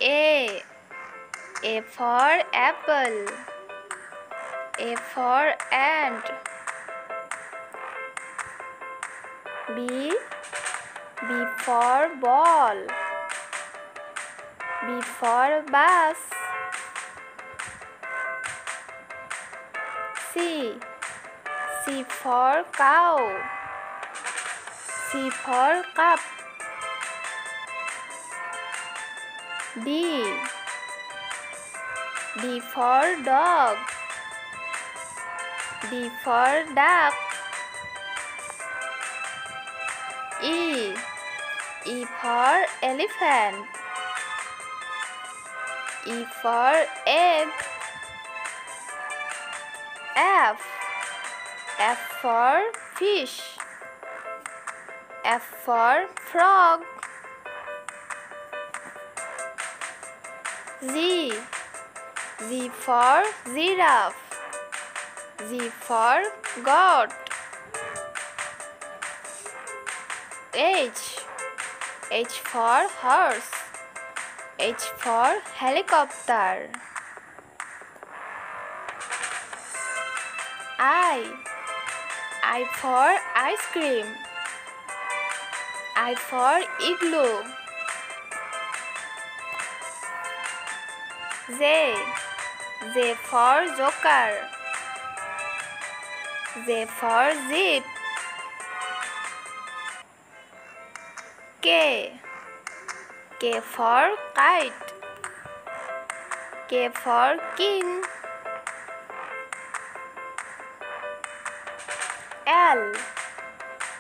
A for apple. A for ant. B for ball. B for bus. C for cow. C for cup. D for dog. D for duck. E for elephant. E for egg. F for fish. F for frog. Z for giraffe. Z for goat. H for horse. H for helicopter. I for ice cream. I for igloo. J for joker. J for zip. K for kite. K for king.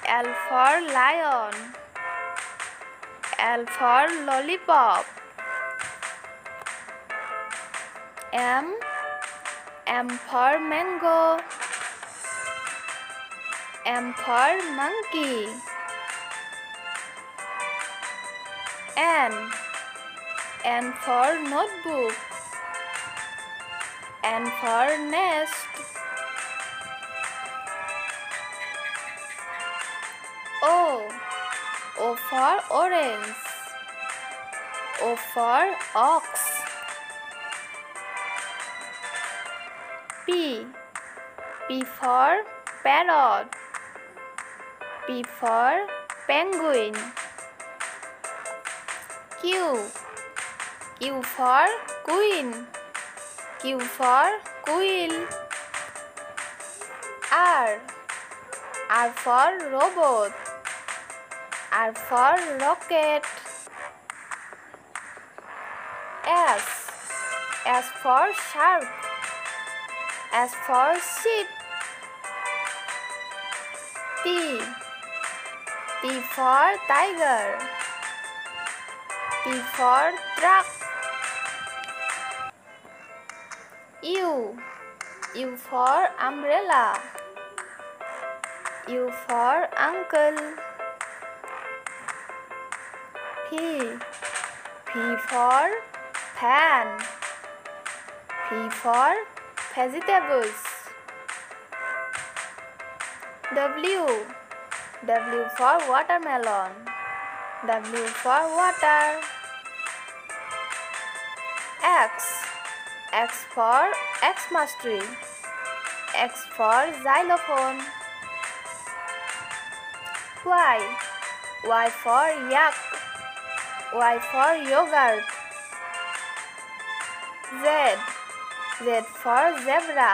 L for lion. L for lollipop. M for mango. M for monkey. N for notebook. N for nest. O for orange. O for ox. P for parrot. P for penguin. Q for queen. Q for quill. R for robot. R for rocket. S for shark. S for sheep. T for tiger. T for truck. U for umbrella. U for uncle. P for pan. P for vegetables. W for watermelon. W for water. X for Xmas tree. X for xylophone. Y for yak. Y for yogurt. Z for zebra.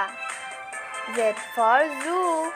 Z for zoo.